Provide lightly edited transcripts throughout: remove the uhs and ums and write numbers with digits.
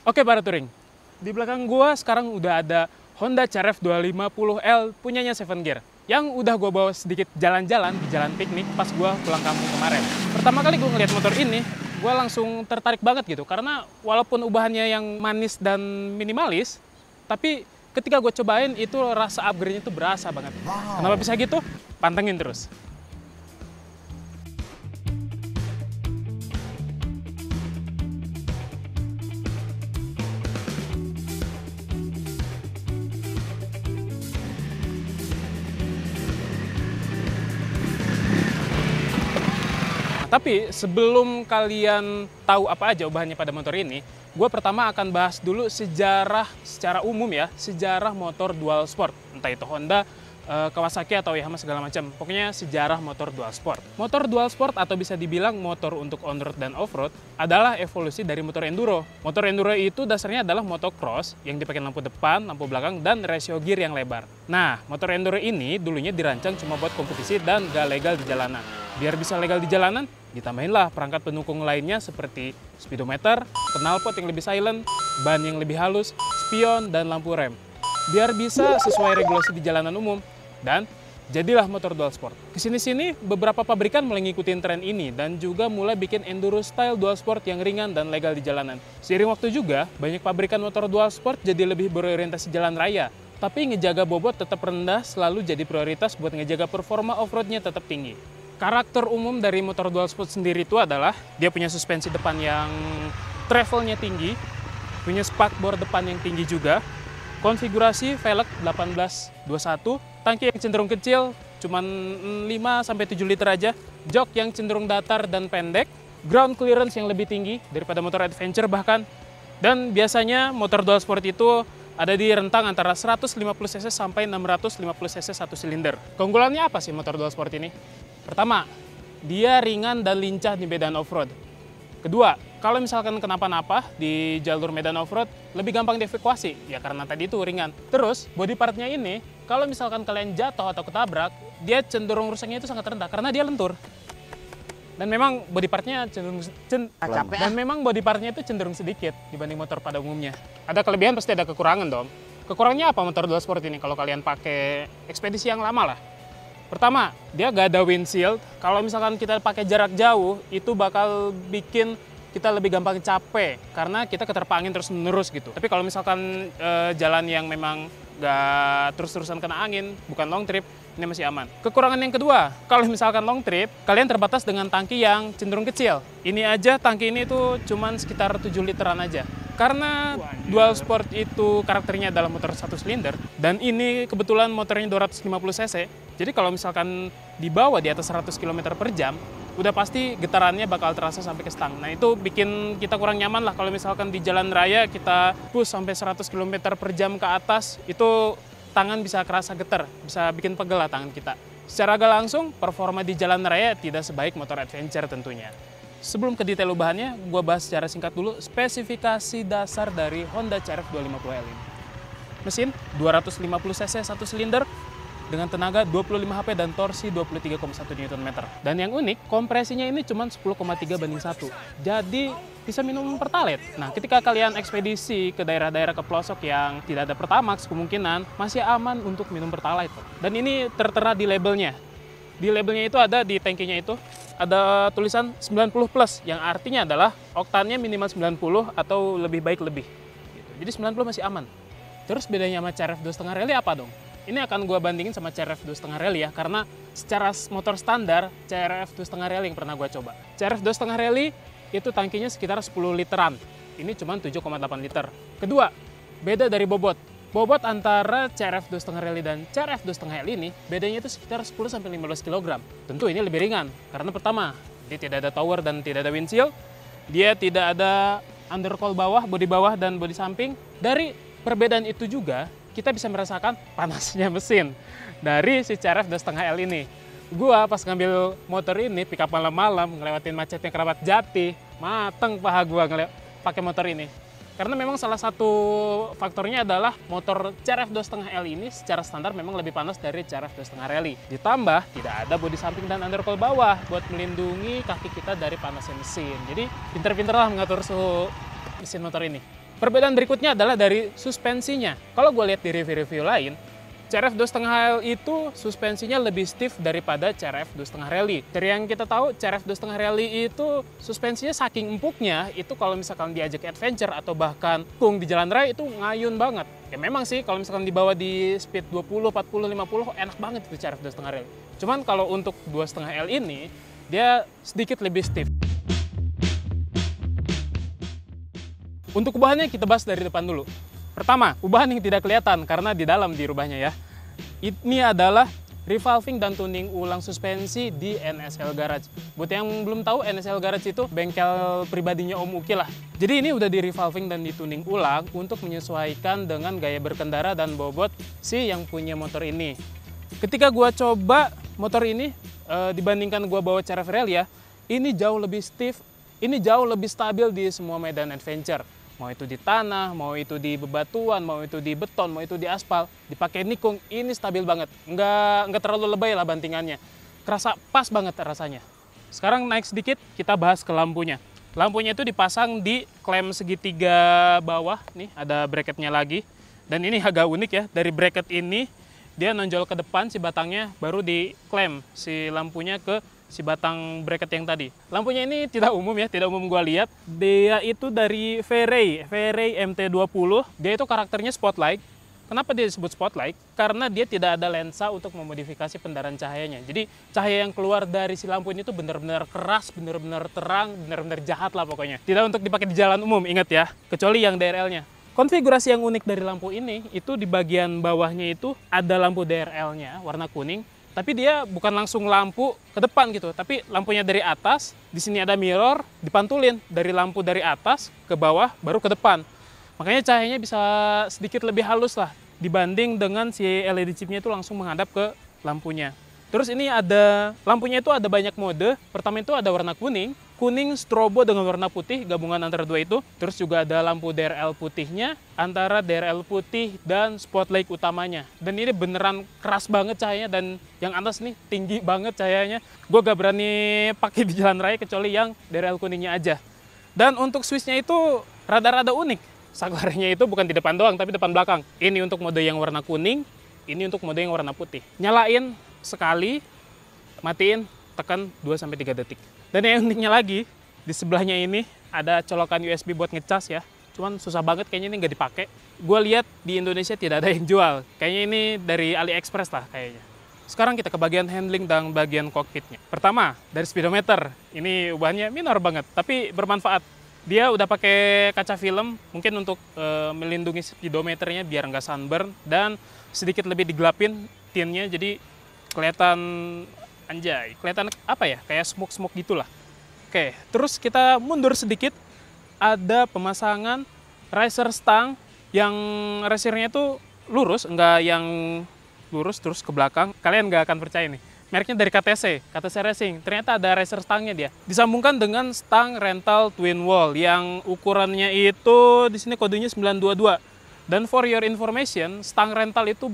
Oke para touring, di belakang gua sekarang udah ada Honda CRF 250L punyanya 7 Gear yang udah gua bawa sedikit jalan-jalan di jalan piknik pas gua pulang kampung kemarin. Pertama kali gua ngeliat motor ini, gua langsung tertarik banget gitu karena walaupun ubahannya yang manis dan minimalis, tapi ketika gue cobain itu rasa upgrade-nya itu berasa banget. Wow. Kenapa bisa gitu? Pantengin terus. Tapi sebelum kalian tahu apa aja ubahannya pada motor ini, gue pertama akan bahas dulu sejarah secara umum ya, sejarah motor dual sport. Entah itu Honda, Kawasaki atau Yamaha segala macam. Pokoknya sejarah motor dual sport. Motor dual sport atau bisa dibilang motor untuk on-road dan off-road adalah evolusi dari motor enduro. Motor enduro itu dasarnya adalah motocross yang dipakai lampu depan, lampu belakang, dan ratio gear yang lebar. Nah, motor enduro ini dulunya dirancang cuma buat kompetisi dan gak legal di jalanan. Biar bisa legal di jalanan, ditambahinlah perangkat pendukung lainnya seperti speedometer, knalpot yang lebih silent, ban yang lebih halus, spion, dan lampu rem. Biar bisa sesuai regulasi di jalanan umum. Dan jadilah motor dual sport. Kesini-sini beberapa pabrikan mulai ngikutin tren ini dan juga mulai bikin enduro style dual sport yang ringan dan legal di jalanan. Seiring waktu juga, banyak pabrikan motor dual sport jadi lebih berorientasi jalan raya. Tapi ngejaga bobot tetap rendah selalu jadi prioritas buat ngejaga performa off-roadnya tetap tinggi. Karakter umum dari motor dual sport sendiri itu adalah dia punya suspensi depan yang travelnya tinggi, punya spakbor depan yang tinggi juga, konfigurasi velg 1821, tangki yang cenderung kecil, cuman 5-7 liter aja, jok yang cenderung datar dan pendek, ground clearance yang lebih tinggi daripada motor adventure bahkan, dan biasanya motor dual sport itu ada di rentang antara 150 cc sampai 650 cc satu silinder. Keunggulannya apa sih motor dual sport ini? Pertama, dia ringan dan lincah di medan off-road. Kedua, kalau misalkan kenapa-napa di jalur medan off-road, lebih gampang dievakuasi, ya karena tadi itu ringan. Terus, body partnya ini, kalau misalkan kalian jatuh atau ketabrak, dia cenderung rusaknya itu sangat rendah, karena dia lentur. Dan memang body partnya itu cenderung sedikit dibanding motor pada umumnya. Ada kelebihan, pasti ada kekurangan dong. Kekurangannya apa motor dual sport ini kalau kalian pakai ekspedisi yang lama lah? Pertama, dia gak ada windshield. Kalau misalkan kita pakai jarak jauh, itu bakal bikin kita lebih gampang capek karena kita keterpa angin terus-menerus gitu. Tapi kalau misalkan jalan yang memang gak terus-terusan kena angin, bukan long trip, ini masih aman. Kekurangan yang kedua, kalau misalkan long trip, kalian terbatas dengan tangki yang cenderung kecil. Ini aja, tangki ini tuh cuman sekitar 7 literan aja. Karena dual sport itu karakternya adalah motor satu silinder, dan ini kebetulan motornya 250 cc, jadi kalau misalkan dibawa di atas 100 km per jam, udah pasti getarannya bakal terasa sampai ke stang. Nah itu bikin kita kurang nyaman lah kalau misalkan di jalan raya kita push sampai 100 km per jam ke atas, itu tangan bisa kerasa getar, bisa bikin pegel lah tangan kita. Secara gak langsung, performa di jalan raya tidak sebaik motor adventure tentunya. Sebelum ke detail ubahannya, gue bahas secara singkat dulu spesifikasi dasar dari Honda CRF 250L ini. Mesin 250 cc satu silinder dengan tenaga 25 HP dan torsi 23,1 Nm. Dan yang unik, kompresinya ini cuma 10,3:1. Jadi bisa minum Pertalite. Nah, ketika kalian ekspedisi ke daerah-daerah ke pelosok yang tidak ada Pertamax, kemungkinan masih aman untuk minum Pertalite. Dan ini tertera di labelnya. Di labelnya itu ada, di tangkinya itu ada tulisan 90 plus, yang artinya adalah oktannya minimal 90 atau lebih baik lebih. Jadi 90 masih aman. Terus bedanya sama CRF 2.5 rally apa dong? Ini akan gue bandingin sama CRF 2.5 rally ya, karena secara motor standar CRF 2.5 rally yang pernah gue coba. CRF 2.5 rally itu tangkinya sekitar 10 literan. Ini cuma 7,8 liter. Kedua, beda dari bobot. Bobot antara CRF 2.5 rally dan CRF 2.5L ini bedanya itu sekitar 10-15 kg. Tentu ini lebih ringan, karena pertama, dia tidak ada tower dan tidak ada windshield. Dia tidak ada undercoil bawah, bodi bawah dan bodi samping. Dari perbedaan itu juga, kita bisa merasakan panasnya mesin dari si CRF 2.5L ini. Gua pas ngambil motor ini, pick up malam-malam, ngelewatin macetnya Keramat Jati, mateng paha gua pakai motor ini. Karena memang salah satu faktornya adalah motor CRF 2.5L ini secara standar memang lebih panas dari CRF 2.5 rally. Ditambah tidak ada bodi samping dan undercoil bawah buat melindungi kaki kita dari panasnya mesin. Jadi pinter-pinter lah mengatur suhu mesin motor ini. Perbedaan berikutnya adalah dari suspensinya. Kalau gue lihat di review-review lain, CRF 2,5L itu suspensinya lebih stiff daripada CRF 2,5 Rally. Dari yang kita tahu, CRF 2,5 Rally itu suspensinya saking empuknya, itu kalau misalkan diajak adventure atau bahkan kung di jalan raya itu ngayun banget. Ya memang sih kalau misalkan dibawa di speed 20, 40, 50 enak banget itu CRF 2,5 Rally. Cuman kalau untuk 2,5L ini, dia sedikit lebih stiff. Untuk ubahannya kita bahas dari depan dulu. Pertama, ubahan yang tidak kelihatan karena di dalam dirubahnya ya. Ini adalah revolving dan tuning ulang suspensi di NSL Garage. Buat yang belum tahu, NSL Garage itu bengkel pribadinya Om Uki lah. Jadi ini udah di revolving dan dituning ulang untuk menyesuaikan dengan gaya berkendara dan bobot si yang punya motor ini. Ketika gua coba motor ini, dibandingkan gua bawa CRF Rally ya, ini jauh lebih stiff, ini jauh lebih stabil di semua medan adventure. Mau itu di tanah, mau itu di bebatuan, mau itu di beton, mau itu di aspal, dipakai nikung, ini stabil banget. Nggak terlalu lebay lah bantingannya. Kerasa pas banget rasanya. Sekarang naik sedikit, kita bahas ke lampunya. Lampunya itu dipasang di klem segitiga bawah, nih ada bracketnya lagi. Dan ini agak unik ya, dari bracket ini, dia nonjol ke depan si batangnya, baru diklem si lampunya ke si batang bracket yang tadi. Lampunya ini tidak umum ya, tidak umum gua lihat. Dia itu dari Fairey MT20. Dia itu karakternya spotlight. Kenapa dia disebut spotlight? Karena dia tidak ada lensa untuk memodifikasi pendaran cahayanya. Jadi cahaya yang keluar dari si lampu ini tuh benar-benar keras, benar-benar terang, benar-benar jahat lah pokoknya. Tidak untuk dipakai di jalan umum, ingat ya. Kecuali yang DRL-nya. Konfigurasi yang unik dari lampu ini, itu di bagian bawahnya itu ada lampu DRL-nya warna kuning. Tapi dia bukan langsung lampu ke depan gitu, tapi lampunya dari atas, di sini ada mirror, dipantulin dari lampu dari atas ke bawah, baru ke depan. Makanya cahayanya bisa sedikit lebih halus lah, dibanding dengan si LED chipnya itu langsung menghadap ke lampunya. Terus ini ada, lampunya itu ada banyak mode. Pertama itu ada warna kuning, kuning strobo dengan warna putih, gabungan antara dua itu. Terus juga ada lampu DRL putihnya, antara DRL putih dan spotlight utamanya. Dan ini beneran keras banget cahayanya, dan yang atas nih tinggi banget cahayanya. Gue gak berani pakai di jalan raya kecuali yang DRL kuningnya aja. Dan untuk switchnya itu rada-rada unik. Saklarnya itu bukan di depan doang, tapi depan belakang. Ini untuk mode yang warna kuning, ini untuk mode yang warna putih. Nyalain sekali, matiin, tekan 2-3 detik. Dan yang uniknya lagi, di sebelahnya ini ada colokan USB buat ngecas ya. Cuman susah banget, kayaknya ini nggak dipakai. Gue lihat di Indonesia tidak ada yang jual. Kayaknya ini dari AliExpress lah kayaknya. Sekarang kita ke bagian handling dan bagian cockpitnya. Pertama, dari speedometer. Ini ubahannya minor banget, tapi bermanfaat. Dia udah pakai kaca film, mungkin untuk melindungi speedometernya biar nggak sunburn. Dan sedikit lebih digelapin tinnya, jadi kelihatan anjay, kelihatan apa ya, kayak smoke gitulah. Oke, terus kita mundur sedikit, ada pemasangan riser stang yang risernya itu lurus, enggak yang lurus terus ke belakang. Kalian nggak akan percaya nih, mereknya dari KTC Racing. Ternyata ada riser stangnya dia. Disambungkan dengan stang rental twin wall yang ukurannya itu di sini kodenya 922. Dan for your information, stang rental itu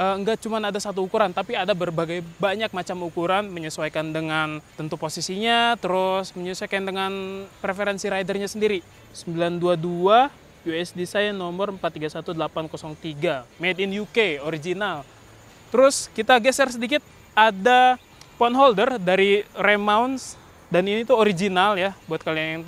enggak cuma ada satu ukuran, tapi ada berbagai banyak macam ukuran menyesuaikan dengan tentu posisinya, terus menyesuaikan dengan preferensi ridernya sendiri. 922 US design nomor 431803, made in UK, original. Terus kita geser sedikit, ada phone holder dari rem mounts, dan ini tuh original ya, buat kalian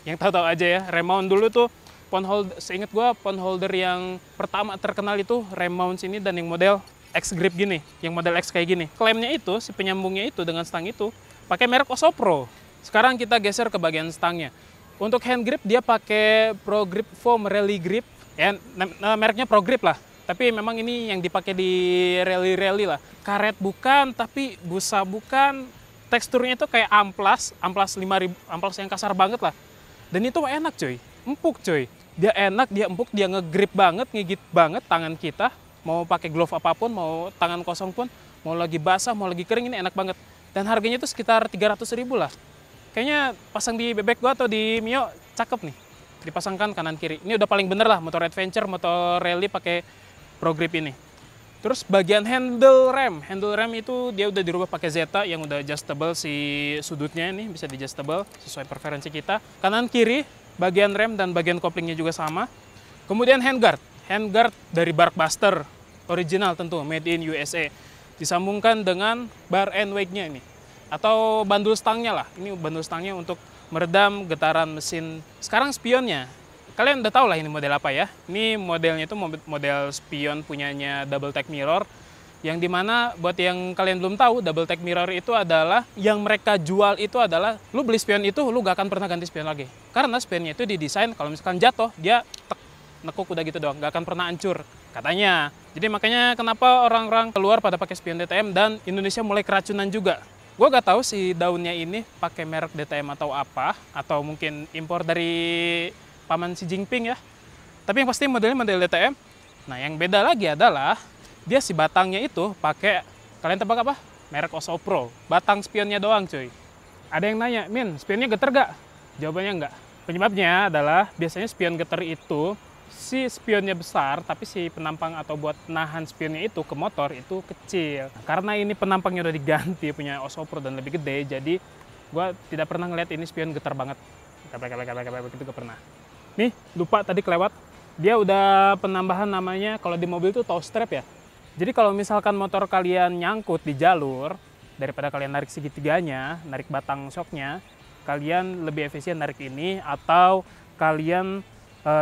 yang tahu aja ya. Rem mount dulu tuh phone holder, seingat gue phone holder yang pertama terkenal itu rem mounts ini, dan yang model X grip gini, yang model X kayak gini. Klemnya itu, si penyambungnya itu dengan stang itu pakai merek Osopro. Sekarang kita geser ke bagian stangnya. Untuk hand grip dia pakai Pro Grip Foam Rally Grip, ya mereknya Pro Grip lah. Tapi memang ini yang dipakai di rally lah. Karet bukan, tapi busa bukan. Teksturnya itu kayak amplas 5000, amplas yang kasar banget lah. Dan itu enak cuy, empuk cuy. Dia enak, dia empuk, dia ngegrip banget, ngigit banget tangan kita. Mau pakai glove apapun, mau tangan kosong pun, mau lagi basah, mau lagi kering, ini enak banget. Dan harganya itu sekitar 300.000 lah. Kayaknya pasang di bebek gua atau di Mio cakep nih. Dipasangkan kanan kiri. Ini udah paling bener lah, motor adventure, motor rally pakai Pro Grip ini. Terus bagian handle rem itu dia udah dirubah pakai Zeta yang udah adjustable, si sudutnya ini bisa di adjustable sesuai preferensi kita. Kanan kiri bagian rem dan bagian koplingnya juga sama. Kemudian handguard dari Barkbuster, original tentu, made in USA. Disambungkan dengan bar and wake-nya ini, atau bandul stangnya lah. Ini bandul stangnya untuk meredam getaran mesin. Sekarang spionnya, kalian udah tahu lah ini model apa ya. Ini modelnya itu model spion punyanya Double Tech Mirror. Yang dimana buat yang kalian belum tahu, Double Tech Mirror itu adalah yang mereka jual itu adalah lu beli spion itu lu gak akan pernah ganti spion lagi. Karena spionnya itu didesain kalau misalkan jatuh dia nekuk udah gitu doang, gak akan pernah hancur katanya. Jadi makanya kenapa orang-orang keluar pada pakai spion DTM dan Indonesia mulai keracunan juga. Gue gak tahu si daunnya ini pakai merek DTM atau apa, atau mungkin impor dari paman Xi Jinping ya. Tapi yang pasti modelnya model DTM. Nah yang beda lagi adalah dia si batangnya itu pakai, kalian tebak apa? Merek Osopro. Batang spionnya doang cuy. Ada yang nanya, Min, spionnya getar gak? Jawabannya enggak. Penyebabnya adalah biasanya spion getar itu si spionnya besar, tapi si penampang atau buat nahan spionnya itu ke motor itu kecil. Nah, karena ini penampangnya udah diganti punya Osopro dan lebih gede, jadi gue tidak pernah ngeliat ini spion getar banget. Begitu gak pernah. Nih, lupa tadi kelewat. Dia udah penambahan namanya, kalau di mobil itu tow strap ya. Jadi kalau misalkan motor kalian nyangkut di jalur, daripada kalian narik segitiganya, narik batang shocknya, kalian lebih efisien narik ini, atau kalian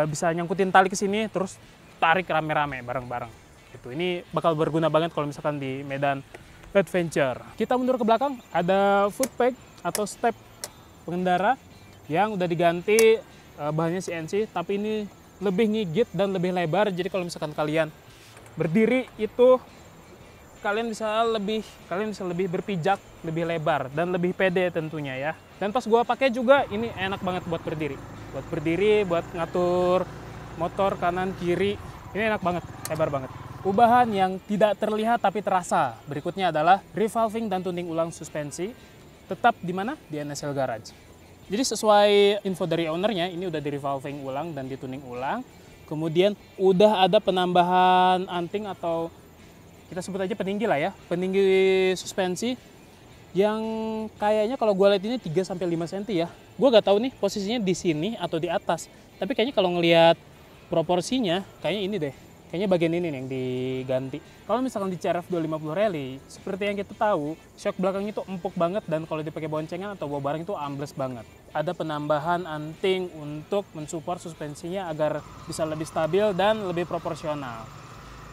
bisa nyangkutin tali ke sini, terus tarik rame-rame bareng-bareng. Gitu. Ini bakal berguna banget kalau misalkan di medan adventure. Kita mundur ke belakang, ada foot peg atau step pengendara yang udah diganti bahannya CNC, tapi ini lebih ngigit dan lebih lebar. Jadi kalau misalkan kalian berdiri itu kalian bisa lebih berpijak, lebih lebar dan lebih pede tentunya ya. Dan pas gua pakai juga ini enak banget buat berdiri. Buat ngatur motor kanan kiri. Ini enak banget, lebar banget. Ubahan yang tidak terlihat tapi terasa. Berikutnya adalah revolving dan tuning ulang suspensi. Tetap di mana? Di NSL Garage. Jadi sesuai info dari ownernya, ini udah di revolving ulang dan dituning ulang. Kemudian udah ada penambahan anting atau kita sebut aja peninggi lah ya, peninggi suspensi yang kayaknya kalau gue lihat ini 3-5 cm ya. Gue gak tahu nih posisinya di sini atau di atas. Tapi kayaknya kalau ngelihat proporsinya kayaknya ini deh. Kayaknya bagian ini nih yang diganti. Kalau misalkan di CRF 250 Rally, seperti yang kita tahu, shock belakangnya itu empuk banget dan kalau dipakai boncengan atau bawa barang itu ambles banget. Ada penambahan anting untuk mensupport suspensinya agar bisa lebih stabil dan lebih proporsional.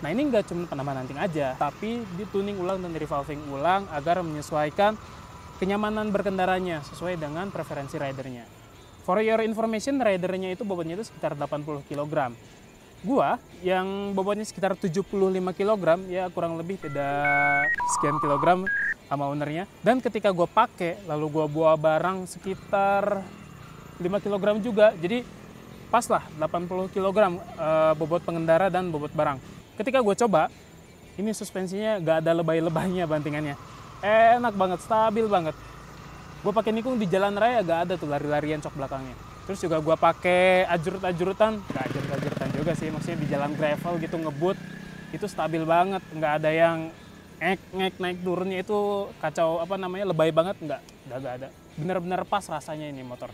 Nah ini nggak cuma penambahan anting aja, tapi dituning ulang dan revolving ulang agar menyesuaikan kenyamanan berkendaranya sesuai dengan preferensi ridernya. For your information, ridernya itu bobotnya itu sekitar 80 kg. Gua yang bobotnya sekitar 75 kg, ya kurang lebih beda sekian kilogram sama ownernya. Dan ketika gua pakai, lalu gua bawa barang sekitar 5 kg juga, jadi pas lah 80 kg bobot pengendara dan bobot barang. Ketika gue coba, ini suspensinya gak ada lebay-lebaynya bantingannya. Enak banget, stabil banget. Gue pakai nikung di jalan raya gak ada tuh lari-larian cok belakangnya. Terus juga gue pakai ajurut-ajurutan, gak ajurut-ajurutan juga sih, maksudnya di jalan gravel gitu ngebut, itu stabil banget. Gak ada yang ngek naik turunnya itu kacau lebay banget, gak ada. Bener-bener pas rasanya ini motor.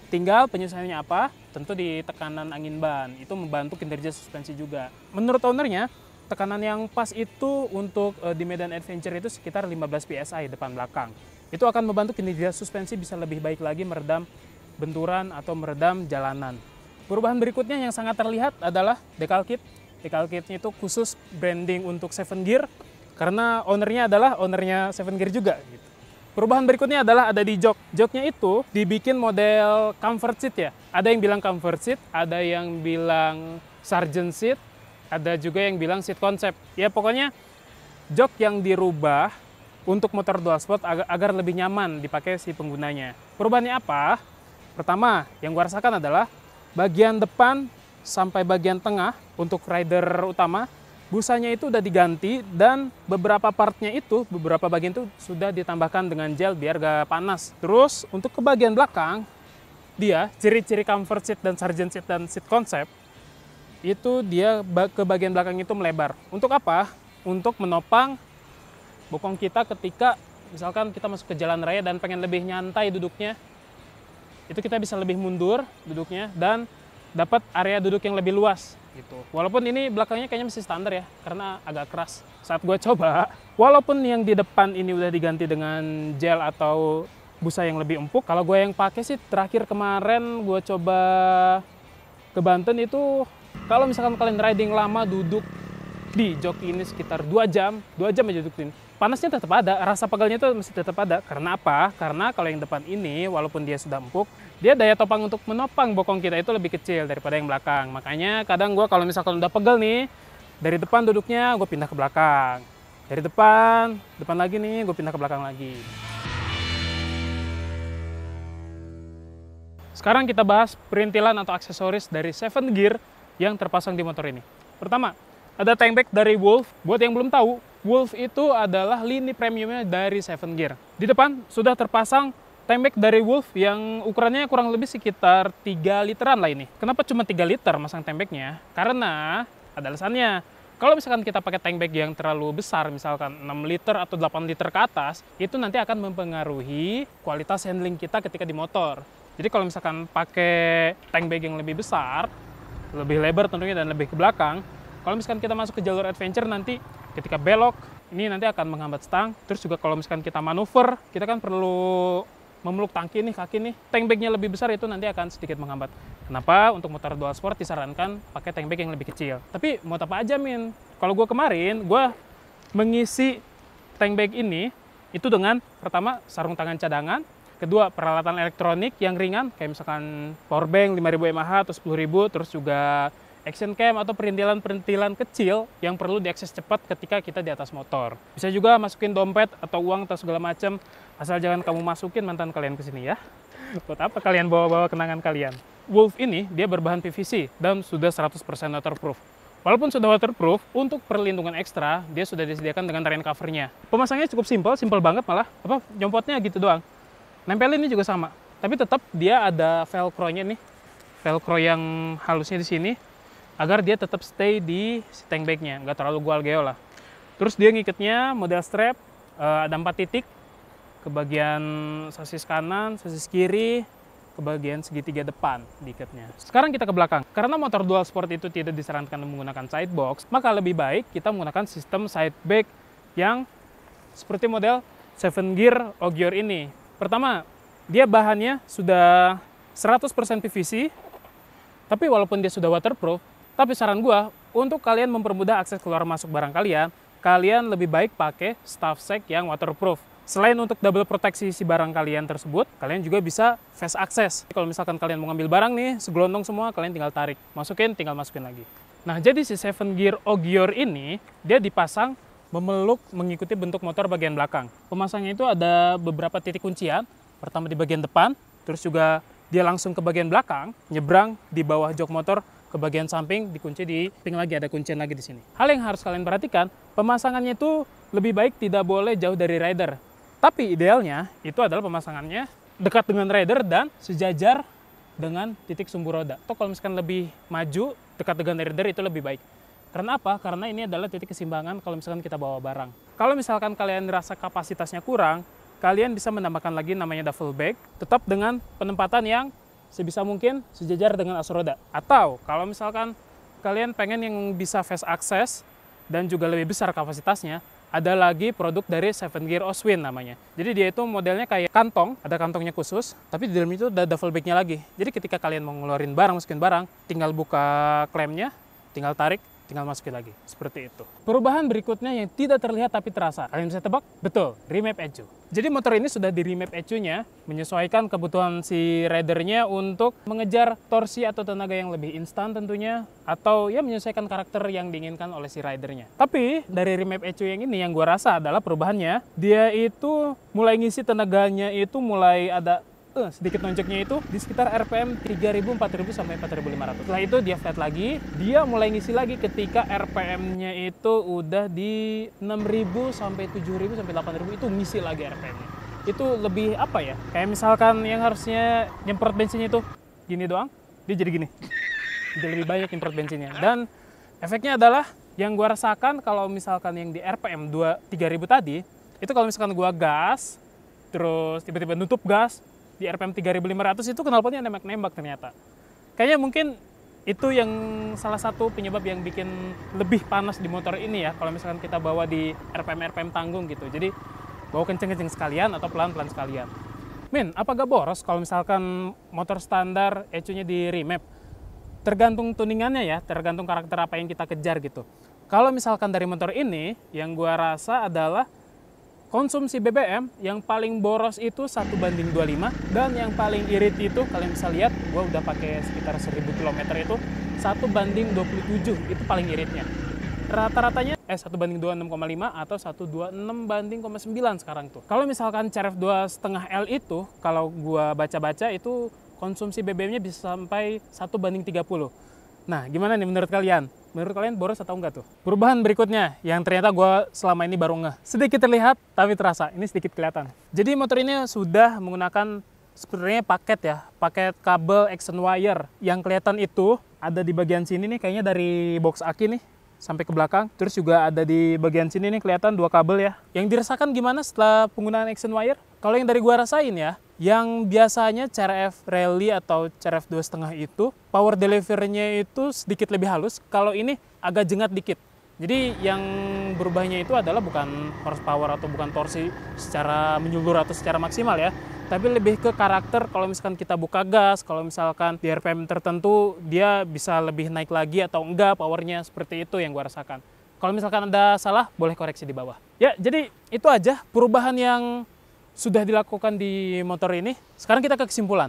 Tinggal penyesuaiannya apa? Tentu di tekanan angin ban. Itu membantu kinerja suspensi juga. Menurut ownernya, tekanan yang pas itu untuk di medan adventure itu sekitar 15 PSI depan belakang. Itu akan membantu kinerja suspensi bisa lebih baik lagi meredam benturan atau meredam jalanan. Perubahan berikutnya yang sangat terlihat adalah decal kit. Decal kitnya itu khusus branding untuk 7 gear karena ownernya adalah ownernya 7 gear juga gitu. Perubahan berikutnya adalah ada di jok. Joknya itu dibikin model comfort seat ya. Ada yang bilang comfort seat, ada yang bilang sergeant seat, ada juga yang bilang seat concept. Ya pokoknya jok yang dirubah untuk motor dual sport agar lebih nyaman dipakai si penggunanya. Perubahannya apa? Pertama, yang gue rasakan adalah bagian depan sampai bagian tengah untuk rider utama, busanya itu udah diganti dan beberapa partnya itu, beberapa bagian itu sudah ditambahkan dengan gel biar gak panas. Terus untuk ke bagian belakang, dia ciri-ciri comfort seat dan sergeant seat dan seat concept, itu dia ke bagian belakang itu melebar. Untuk apa? Untuk menopang bokong kita ketika misalkan kita masuk ke jalan raya dan pengen lebih nyantai duduknya. itu kita bisa lebih mundur duduknya dan dapat area duduk yang lebih luas gitu. Walaupun ini belakangnya kayaknya masih standar ya, karena agak keras. Saat gue coba, walaupun yang di depan ini udah diganti dengan gel atau busa yang lebih empuk, kalau gue yang pakai sih terakhir kemarin gue coba ke Banten itu, kalau misalkan kalian riding lama duduk di joki ini sekitar 2 jam aja dudukin. Panasnya tetap ada, rasa pegalnya itu masih tetap ada. Karena apa? Karena kalau yang depan ini, walaupun dia sudah empuk, dia daya topang untuk menopang bokong kita itu lebih kecil daripada yang belakang. Makanya kadang gue kalau misalkan udah pegel nih, dari depan duduknya gue pindah ke belakang. Dari depan lagi nih, gue pindah ke belakang lagi. Sekarang kita bahas perintilan atau aksesoris dari 7 Gear yang terpasang di motor ini. Pertama, ada tank bag dari Wolf. Buat yang belum tahu, Wolf itu adalah lini premiumnya dari 7 Gear. Di depan sudah terpasang tank bag dari Wolf yang ukurannya kurang lebih sekitar 3 literan lah ini. Kenapa cuma 3 liter masang tank bagnya? Karena ada alasannya. Kalau misalkan kita pakai tank bag yang terlalu besar, misalkan 6 liter atau 8 liter ke atas, itu nanti akan mempengaruhi kualitas handling kita ketika di motor. Jadi kalau misalkan pakai tank bag yang lebih besar, lebih lebar tentunya dan lebih ke belakang, kalau misalkan kita masuk ke jalur adventure nanti ketika belok, ini nanti akan menghambat stang. Terus juga kalau misalkan kita manuver, kita kan perlu memeluk tangki nih, kaki nih. Tank bagnya lebih besar itu nanti akan sedikit menghambat. Kenapa? Untuk motor dual sport disarankan pakai tank bag yang lebih kecil. Tapi mau apa aja, Min? Kalau gue kemarin, gue mengisi tank bag ini itu dengan pertama sarung tangan cadangan, kedua peralatan elektronik yang ringan kayak misalkan power bank 5000 mAh atau 10.000, terus juga action cam atau perintilan-perintilan kecil yang perlu diakses cepat ketika kita di atas motor. Bisa juga masukin dompet atau uang atau segala macam, asal jangan kamu masukin mantan kalian ke sini ya. Buat apa kalian bawa-bawa kenangan kalian? Wolf ini dia berbahan PVC dan sudah 100% waterproof. Walaupun sudah waterproof, untuk perlindungan ekstra dia sudah disediakan dengan rain covernya. Pemasangnya cukup simpel banget malah. Jompotnya gitu doang. Nempelin ini juga sama, tapi tetap dia ada velcro-nya nih. Velcro yang halusnya di sini agar dia tetap stay di si tank bag-nya, nggak terlalu gual-geo lah. Terus dia ngikatnya model strap, ada 4 titik ke bagian sasis kanan, sasis kiri, ke bagian segitiga depan diikatnya. Sekarang kita ke belakang. Karena motor dual sport itu tidak disarankan menggunakan side box, maka lebih baik kita menggunakan sistem side bag yang seperti model 7 Gear Ogier ini. Pertama, dia bahannya sudah 100% PVC, tapi walaupun dia sudah waterproof, tapi saran gua untuk kalian mempermudah akses keluar masuk barang kalian, kalian lebih baik pakai stuff sack yang waterproof. Selain untuk double proteksi si barang kalian tersebut, kalian juga bisa fast access. Kalau misalkan kalian mau ngambil barang nih, segelondong semua, kalian tinggal tarik. Masukin, tinggal masukin lagi. Nah, jadi si 7 Gear Ogier ini, dia dipasang memeluk mengikuti bentuk motor bagian belakang. Pemasangnya itu ada beberapa titik kuncian. Pertama di bagian depan, terus juga dia langsung ke bagian belakang, nyebrang di bawah jok motor, ke bagian samping dikunci di ping lagi, ada kuncian lagi di sini. Hal yang harus kalian perhatikan, pemasangannya itu lebih baik tidak boleh jauh dari rider. Tapi idealnya itu adalah pemasangannya dekat dengan rider dan sejajar dengan titik sumbu roda. Atau kalau misalkan lebih maju, dekat dengan rider itu lebih baik. Karena apa? Karena ini adalah titik keseimbangan kalau misalkan kita bawa barang. Kalau misalkan kalian merasa kapasitasnya kurang, kalian bisa menambahkan lagi namanya duffel bag, tetap dengan penempatan yang sebisa mungkin sejajar dengan as roda. Atau kalau misalkan kalian pengen yang bisa fast access dan juga lebih besar kapasitasnya, ada lagi produk dari 7 Gear Oswin namanya. Jadi dia itu modelnya kayak kantong, ada kantongnya khusus, tapi di dalam itu ada duffel bagnya lagi. Jadi ketika kalian mau ngeluarin barang, masukin barang, tinggal buka klemnya, tinggal tarik, tinggal masukin lagi. Seperti itu. Perubahan berikutnya yang tidak terlihat tapi terasa. Kalian bisa tebak? Betul, remap ECU. Jadi motor ini sudah di remap ECU-nya, menyesuaikan kebutuhan si ridernya untuk mengejar torsi atau tenaga yang lebih instan tentunya, atau ya menyesuaikan karakter yang diinginkan oleh si ridernya. Tapi dari remap ECU yang ini yang gua rasa adalah perubahannya, dia itu mulai ngisi tenaganya itu mulai ada sedikit nonjoknya itu di sekitar RPM 3000, 4000 sampai 4500. Setelah itu dia flat lagi, dia mulai ngisi lagi ketika RPM-nya itu udah di 6000 sampai 7000 sampai 8000, itu ngisi lagi RPM-nya. Itu lebih apa ya? Kayak misalkan yang harusnya nyemprot bensinnya itu gini doang, dia jadi gini. Jadi lebih banyak nyemprot bensinnya. Dan efeknya adalah yang gua rasakan kalau misalkan yang di RPM 3000 tadi, itu kalau misalkan gua gas, terus tiba-tiba nutup gas, di RPM 3500 itu knalpotnya nembak-nembak ternyata. Kayaknya mungkin itu yang salah satu penyebab yang bikin lebih panas di motor ini ya, kalau misalkan kita bawa di RPM tanggung gitu. Jadi bawa kenceng-kenceng sekalian atau pelan-pelan sekalian. Min, apa gak boros kalau misalkan motor standar ECU-nya di remap? Tergantung tuningannya ya, tergantung karakter apa yang kita kejar gitu. Kalau misalkan dari motor ini, yang gua rasa adalah konsumsi BBM yang paling boros itu 1:25, dan yang paling irit itu kalian bisa lihat, gue udah pakai sekitar 1000 km itu 1:27, itu paling iritnya. Rata-ratanya 1:26,5 atau 1:26:9 sekarang tuh. Kalau misalkan CRF 2,5L itu, kalau gue baca-baca itu konsumsi BBM-nya bisa sampai 1:30. Nah, gimana nih menurut kalian? Menurut kalian boros atau enggak tuh? Perubahan berikutnya yang ternyata gue selama ini baru ngeh. Sedikit terlihat tapi terasa, ini sedikit kelihatan. Jadi motor ini sudah menggunakan sebenarnya paket ya, paket kabel extension wire. Yang kelihatan itu ada di bagian sini nih, kayaknya dari box aki nih sampai ke belakang. Terus juga ada di bagian sini nih kelihatan 2 kabel ya. Yang dirasakan gimana setelah penggunaan extension wire? Kalau yang dari gue rasain ya, yang biasanya CRF Rally atau CRF 2,5 itu power delivery-nya itu sedikit lebih halus. Kalau ini agak jengat dikit. Jadi yang berubahnya itu adalah bukan horsepower atau bukan torsi secara menyeluruh atau secara maksimal ya, tapi lebih ke karakter. Kalau misalkan kita buka gas, kalau misalkan di RPM tertentu dia bisa lebih naik lagi atau enggak powernya, seperti itu yang gue rasakan. Kalau misalkan ada salah, boleh koreksi di bawah. Ya, jadi itu aja perubahan yang sudah dilakukan di motor ini. Sekarang kita ke kesimpulan.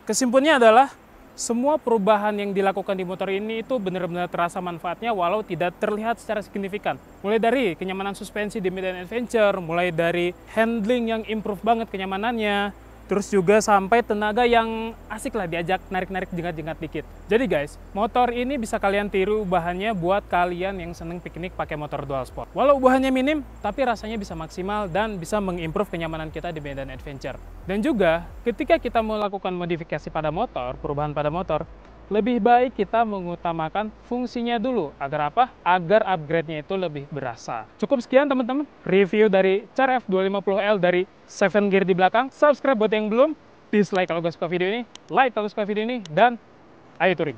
Kesimpulannya adalah semua perubahan yang dilakukan di motor ini itu benar-benar terasa manfaatnya walau tidak terlihat secara signifikan. Mulai dari kenyamanan suspensi di Medan Adventure, mulai dari handling yang improve banget kenyamanannya, terus juga sampai tenaga yang asik lah diajak narik-narik jengat-jengat dikit. Jadi guys, motor ini bisa kalian tiru bahannya buat kalian yang seneng piknik pakai motor dual sport. Walau bahannya minim, tapi rasanya bisa maksimal dan bisa mengimprove kenyamanan kita di Medan Adventure. Dan juga ketika kita melakukan modifikasi pada motor, perubahan pada motor, lebih baik kita mengutamakan fungsinya dulu. Agar apa? Agar upgrade-nya itu lebih berasa. Cukup sekian teman-teman review dari CRF 250L dari 7 gear di belakang. Subscribe buat yang belum, dislike kalau gak suka video ini, like kalau suka video ini, dan ayo touring!